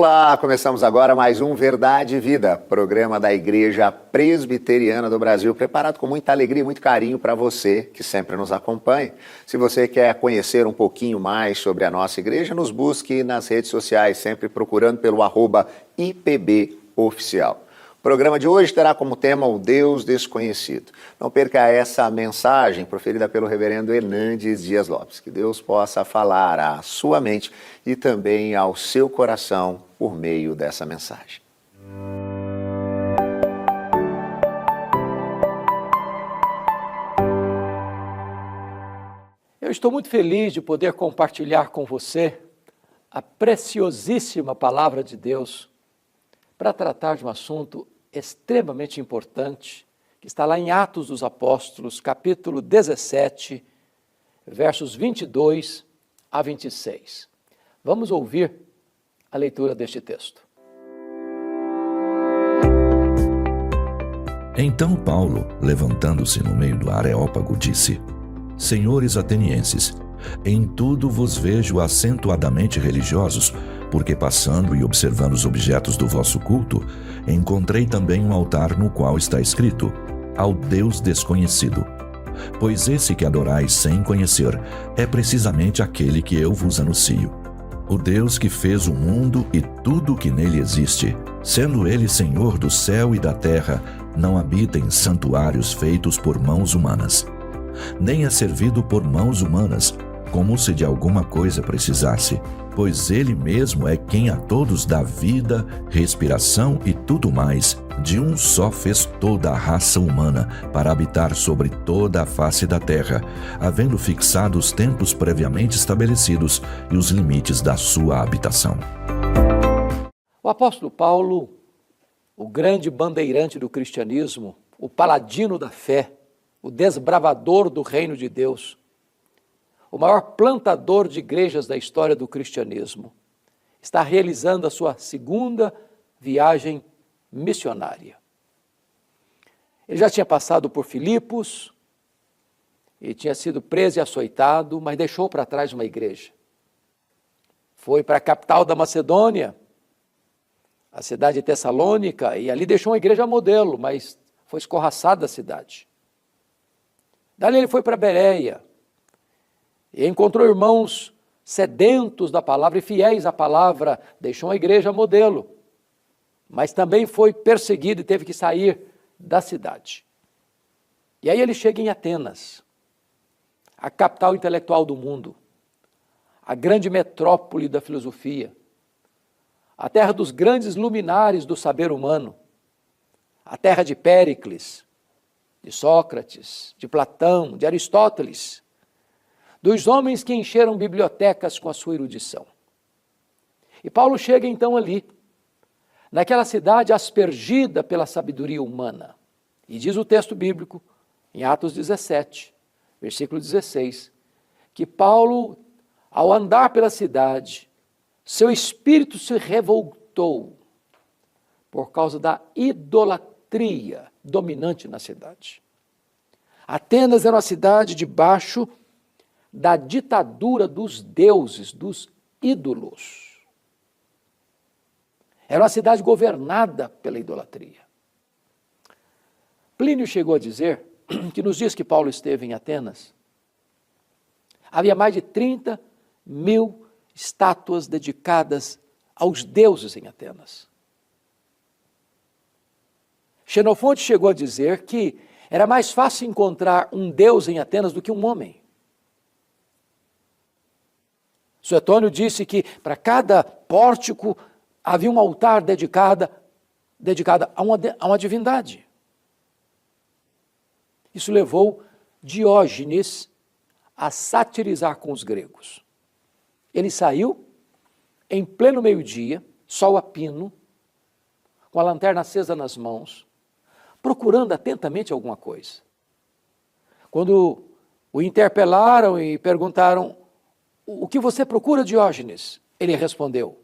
Olá, começamos agora mais um Verdade e Vida, programa da Igreja Presbiteriana do Brasil, preparado com muita alegria e muito carinho para você que sempre nos acompanha. Se você quer conhecer um pouquinho mais sobre a nossa igreja, nos busque nas redes sociais, sempre procurando pelo @IPBOficial. O programa de hoje terá como tema o Deus Desconhecido. Não perca essa mensagem proferida pelo reverendo Hernandes Dias Lopes. Que Deus possa falar à sua mente e também ao seu coração por meio dessa mensagem. Eu estou muito feliz de poder compartilhar com você a preciosíssima Palavra de Deus para tratar de um assunto extremamente importante, que está lá em Atos dos Apóstolos, capítulo 17, versos 22 a 26. Vamos ouvir a leitura deste texto. Então Paulo, levantando-se no meio do Areópago, disse: Senhores atenienses, em tudo vos vejo acentuadamente religiosos, porque passando e observando os objetos do vosso culto, encontrei também um altar no qual está escrito: Ao Deus Desconhecido. Pois esse que adorais sem conhecer é precisamente aquele que eu vos anuncio. O Deus que fez o mundo e tudo o que nele existe, sendo ele Senhor do céu e da terra, não habita em santuários feitos por mãos humanas, nem é servido por mãos humanas, como se de alguma coisa precisasse, pois ele mesmo é quem a todos dá vida, respiração e tudo mais. De um só fez toda a raça humana para habitar sobre toda a face da terra, havendo fixado os tempos previamente estabelecidos e os limites da sua habitação. O apóstolo Paulo, o grande bandeirante do cristianismo, o paladino da fé, o desbravador do reino de Deus, o maior plantador de igrejas da história do cristianismo, está realizando a sua segunda viagem missionária. Ele já tinha passado por Filipos, e tinha sido preso e açoitado, mas deixou para trás uma igreja. Foi para a capital da Macedônia, a cidade de Tessalônica, e ali deixou uma igreja modelo, mas foi escorraçada a cidade. Dali ele foi para Bereia, e encontrou irmãos sedentos da palavra e fiéis à palavra, deixou uma igreja modelo, mas também foi perseguido e teve que sair da cidade. E aí ele chega em Atenas, a capital intelectual do mundo, a grande metrópole da filosofia, a terra dos grandes luminares do saber humano, a terra de Péricles, de Sócrates, de Platão, de Aristóteles, dos homens que encheram bibliotecas com a sua erudição. E Paulo chega então ali, naquela cidade aspergida pela sabedoria humana. E diz o texto bíblico, em Atos 17, versículo 16, que Paulo, ao andar pela cidade, seu espírito se revoltou por causa da idolatria dominante na cidade. Atenas era uma cidade debaixo da ditadura dos deuses, dos ídolos. Era uma cidade governada pela idolatria. Plínio chegou a dizer que nos dias que Paulo esteve em Atenas, havia mais de 30.000 estátuas dedicadas aos deuses em Atenas. Xenofonte chegou a dizer que era mais fácil encontrar um deus em Atenas do que um homem. Suetônio disse que para cada pórtico havia um altar dedicado a uma divindade. Isso levou Diógenes a satirizar com os gregos. Ele saiu em pleno meio-dia, sol a pino, com a lanterna acesa nas mãos, procurando atentamente alguma coisa. Quando o interpelaram e perguntaram: o que você procura, Diógenes? Ele respondeu: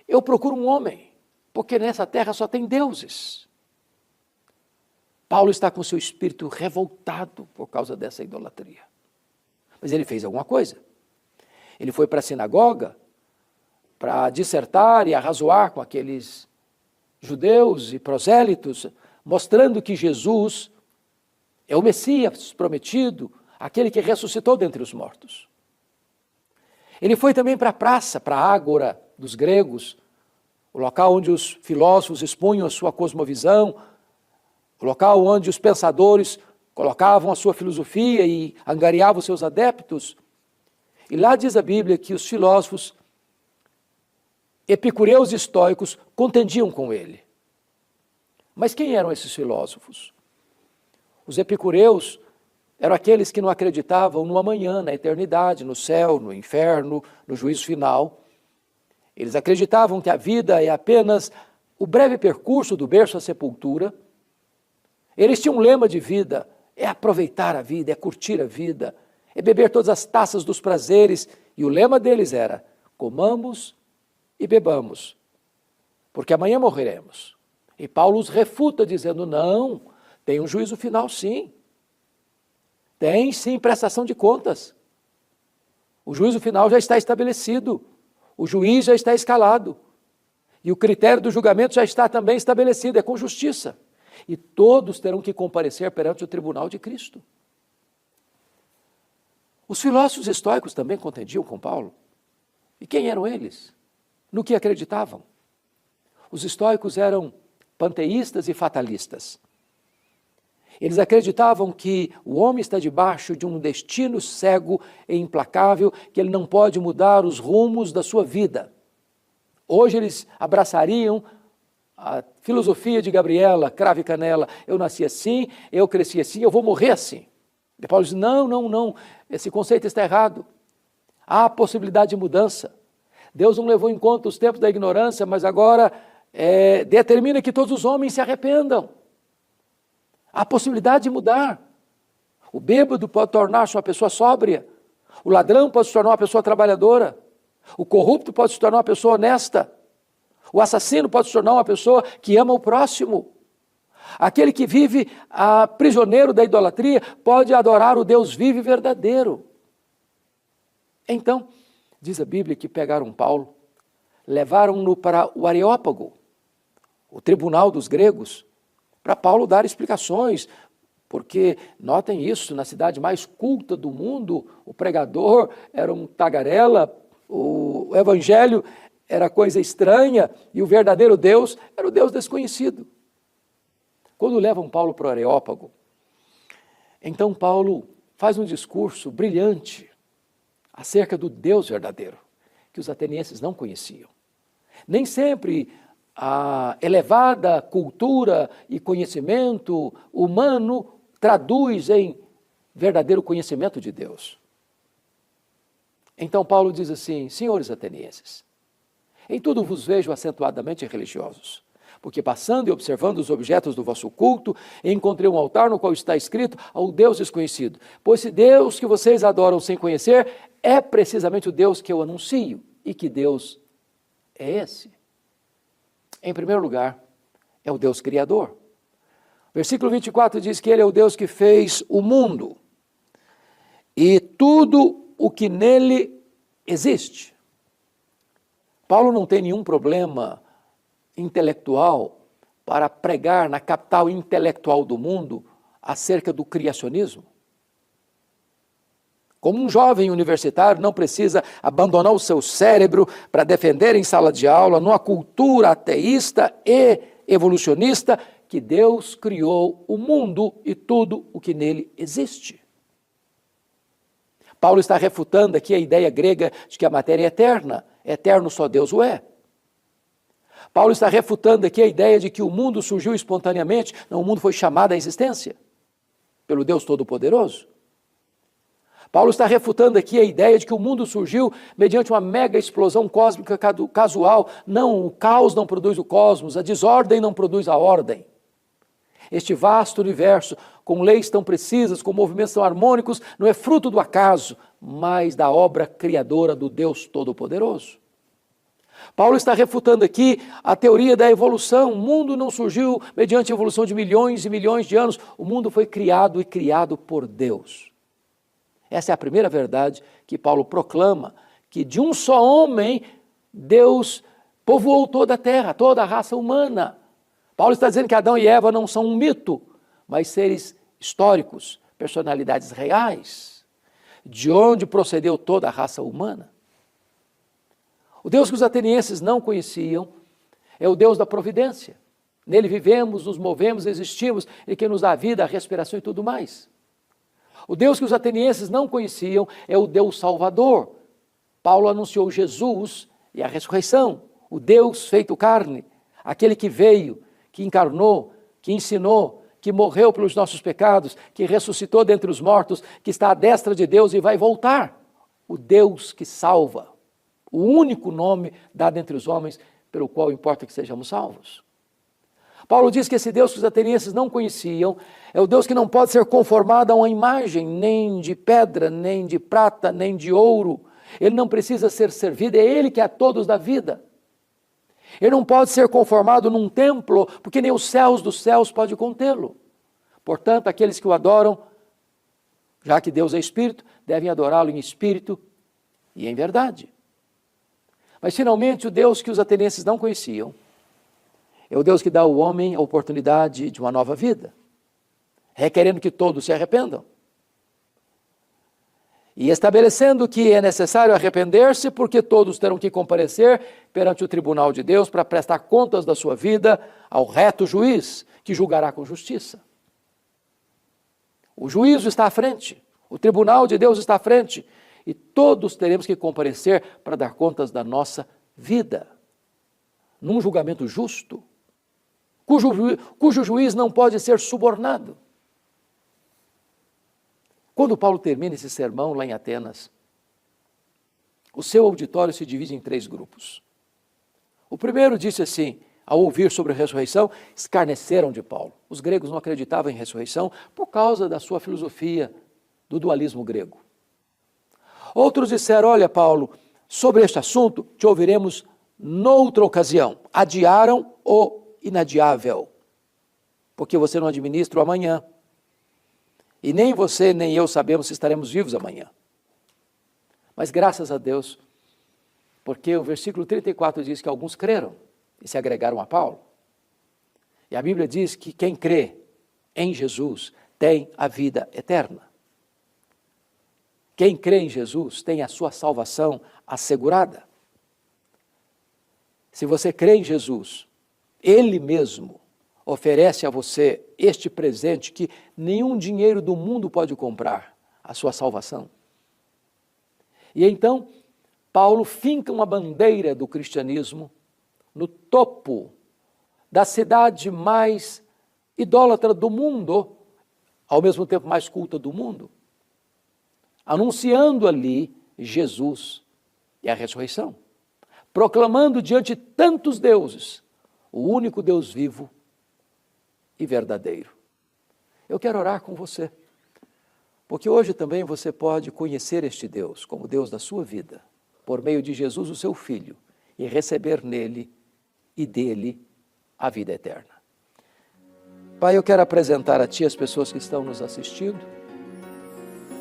eu procuro um homem, porque nessa terra só tem deuses. Paulo está com seu espírito revoltado por causa dessa idolatria. Mas ele fez alguma coisa. Ele foi para a sinagoga para dissertar e arrazoar com aqueles judeus e prosélitos, mostrando que Jesus é o Messias prometido, aquele que ressuscitou dentre os mortos. Ele foi também para a praça, para a ágora dos gregos, o local onde os filósofos expunham a sua cosmovisão, o local onde os pensadores colocavam a sua filosofia e angariavam os seus adeptos. E lá diz a Bíblia que os filósofos epicureus e estoicos contendiam com ele. Mas quem eram esses filósofos? Os epicureus eram aqueles que não acreditavam no amanhã, na eternidade, no céu, no inferno, no juízo final. Eles acreditavam que a vida é apenas o breve percurso do berço à sepultura. Eles tinham um lema de vida: é aproveitar a vida, é curtir a vida, é beber todas as taças dos prazeres. E o lema deles era: comamos e bebamos, porque amanhã morreremos. E Paulo os refuta dizendo: não, tem um juízo final sim. Tem sim prestação de contas. O juízo final já está estabelecido. O juiz já está escalado. E o critério do julgamento já está também estabelecido, é com justiça. E todos terão que comparecer perante o tribunal de Cristo. Os filósofos estoicos também contendiam com Paulo. E quem eram eles? No que acreditavam? Os estoicos eram panteístas e fatalistas. Eles acreditavam que o homem está debaixo de um destino cego e implacável, que ele não pode mudar os rumos da sua vida. Hoje eles abraçariam a filosofia de Gabriela, cravo e canela: eu nasci assim, eu cresci assim, eu vou morrer assim. E Paulo diz: não, esse conceito está errado. Há possibilidade de mudança. Deus não levou em conta os tempos da ignorância, mas agora determina que todos os homens se arrependam. Há possibilidade de mudar. O bêbado pode tornar-se uma pessoa sóbria. O ladrão pode se tornar uma pessoa trabalhadora. O corrupto pode se tornar uma pessoa honesta. O assassino pode se tornar uma pessoa que ama o próximo. Aquele que vive prisioneiro da idolatria pode adorar o Deus vivo e verdadeiro. Então, diz a Bíblia que pegaram Paulo, levaram-no para o Areópago, o tribunal dos gregos, para Paulo dar explicações, porque, notem isso, na cidade mais culta do mundo, o pregador era um tagarela, o evangelho era coisa estranha, e o verdadeiro Deus era o Deus desconhecido. Quando levam Paulo para o Areópago, então Paulo faz um discurso brilhante acerca do Deus verdadeiro, que os atenienses não conheciam. Nem sempre a elevada cultura e conhecimento humano traduz em verdadeiro conhecimento de Deus. Então Paulo diz assim: senhores atenienses, em tudo vos vejo acentuadamente religiosos, porque passando e observando os objetos do vosso culto, encontrei um altar no qual está escrito: ao Deus desconhecido. Pois se Deus que vocês adoram sem conhecer é precisamente o Deus que eu anuncio. E que Deus é esse? Em primeiro lugar, é o Deus Criador. Versículo 24 diz que Ele é o Deus que fez o mundo e tudo o que nele existe. Paulo não tem nenhum problema intelectual para pregar na capital intelectual do mundo acerca do criacionismo. Como um jovem universitário não precisa abandonar o seu cérebro para defender em sala de aula, numa cultura ateísta e evolucionista, que Deus criou o mundo e tudo o que nele existe. Paulo está refutando aqui a ideia grega de que a matéria é eterna. Eterno só Deus o é. Paulo está refutando aqui a ideia de que o mundo surgiu espontaneamente. Não, o mundo foi chamado à existência pelo Deus Todo-Poderoso. Paulo está refutando aqui a ideia de que o mundo surgiu mediante uma mega explosão cósmica casual. Não, o caos não produz o cosmos, a desordem não produz a ordem. Este vasto universo, com leis tão precisas, com movimentos tão harmônicos, não é fruto do acaso, mas da obra criadora do Deus Todo-Poderoso. Paulo está refutando aqui a teoria da evolução. O mundo não surgiu mediante a evolução de milhões e milhões de anos. O mundo foi criado e criado por Deus. Essa é a primeira verdade que Paulo proclama, que de um só homem Deus povoou toda a terra, toda a raça humana. Paulo está dizendo que Adão e Eva não são um mito, mas seres históricos, personalidades reais, de onde procedeu toda a raça humana. O Deus que os atenienses não conheciam é o Deus da providência. Nele vivemos, nos movemos, existimos, Ele que nos dá a vida, a respiração e tudo mais. O Deus que os atenienses não conheciam é o Deus Salvador. Paulo anunciou Jesus e a ressurreição, o Deus feito carne, aquele que veio, que encarnou, que ensinou, que morreu pelos nossos pecados, que ressuscitou dentre os mortos, que está à destra de Deus e vai voltar. O Deus que salva, o único nome dado entre os homens pelo qual importa que sejamos salvos. Paulo diz que esse Deus que os atenienses não conheciam é o Deus que não pode ser conformado a uma imagem, nem de pedra, nem de prata, nem de ouro. Ele não precisa ser servido, é Ele que a todos dá vida. Ele não pode ser conformado num templo, porque nem os céus dos céus pode contê-lo. Portanto, aqueles que o adoram, já que Deus é Espírito, devem adorá-lo em espírito e em verdade. Mas, finalmente, o Deus que os atenienses não conheciam é o Deus que dá ao homem a oportunidade de uma nova vida, requerendo que todos se arrependam. E estabelecendo que é necessário arrepender-se, porque todos terão que comparecer perante o tribunal de Deus para prestar contas da sua vida ao reto juiz, que julgará com justiça. O juízo está à frente, o tribunal de Deus está à frente, e todos teremos que comparecer para dar contas da nossa vida, num julgamento justo, cujo juiz não pode ser subornado. Quando Paulo termina esse sermão lá em Atenas, o seu auditório se divide em 3 grupos. O primeiro disse assim, ao ouvir sobre a ressurreição, escarneceram de Paulo. Os gregos não acreditavam em ressurreição por causa da sua filosofia do dualismo grego. Outros disseram, olha Paulo, sobre este assunto te ouviremos noutra ocasião. Adiaram o inadiável, porque você não administra o amanhã. E nem você nem eu sabemos se estaremos vivos amanhã. Mas graças a Deus, porque o versículo 34 diz que alguns creram e se agregaram a Paulo. E a Bíblia diz que quem crê em Jesus tem a vida eterna. Quem crê em Jesus tem a sua salvação assegurada. Se você crê em Jesus, Ele mesmo oferece a você este presente que nenhum dinheiro do mundo pode comprar, a sua salvação. E então, Paulo finca uma bandeira do cristianismo no topo da cidade mais idólatra do mundo, ao mesmo tempo mais culta do mundo, anunciando ali Jesus e a ressurreição, proclamando diante de tantos deuses o único Deus vivo e verdadeiro. Eu quero orar com você, porque hoje também você pode conhecer este Deus como Deus da sua vida, por meio de Jesus, o seu Filho, e receber nele e dele a vida eterna. Pai, eu quero apresentar a Ti as pessoas que estão nos assistindo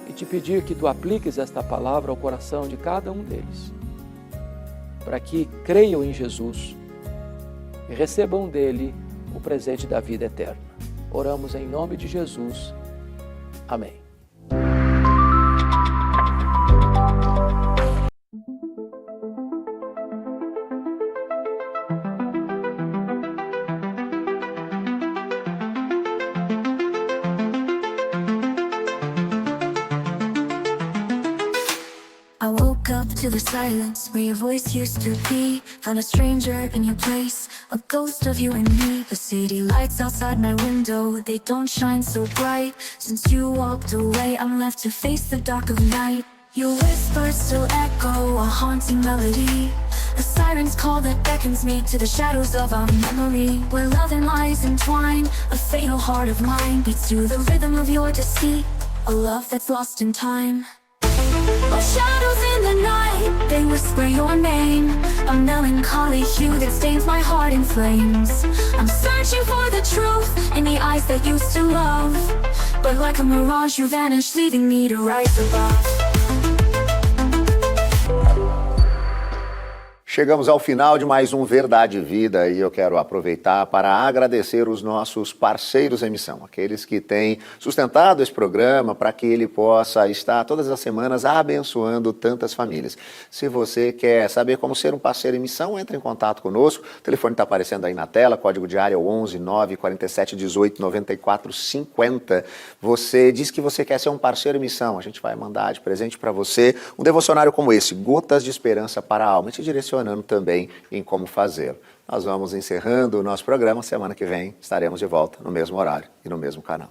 e te pedir que Tu apliques esta palavra ao coração de cada um deles, para que creiam em Jesus e recebam dele o presente da vida eterna. Oramos em nome de Jesus. Amém. I woke up to the silence where your voice used to be. Found a stranger in your place, a ghost of you and me. The city lights outside my window, they don't shine so bright. Since you walked away, I'm left to face the dark of night. Your whispers still echo, a haunting melody, a siren's call that beckons me to the shadows of our memory, where love and lies entwine. A fatal heart of mine beats to the rhythm of your deceit, a love that's lost in time. Oh, shadows in the night, they whisper your name, a melancholy hue that stains my heart in flames. I'm searching for the truth in the eyes that used to love, but like a mirage you vanish, leaving me to rise above. Chegamos ao final de mais um Verdade e Vida e eu quero aproveitar para agradecer os nossos parceiros em missão, aqueles que têm sustentado esse programa para que ele possa estar todas as semanas abençoando tantas famílias. Se você quer saber como ser um parceiro em missão, entre em contato conosco. O telefone está aparecendo aí na tela, código de área é o 11 9 47 18 94 50. Você diz que você quer ser um parceiro em missão, a gente vai mandar de presente para você um devocionário como esse, Gotas de Esperança para a Alma, te direcionando também em como fazê-lo. Nós vamos encerrando o nosso programa. Semana que vem estaremos de volta no mesmo horário e no mesmo canal.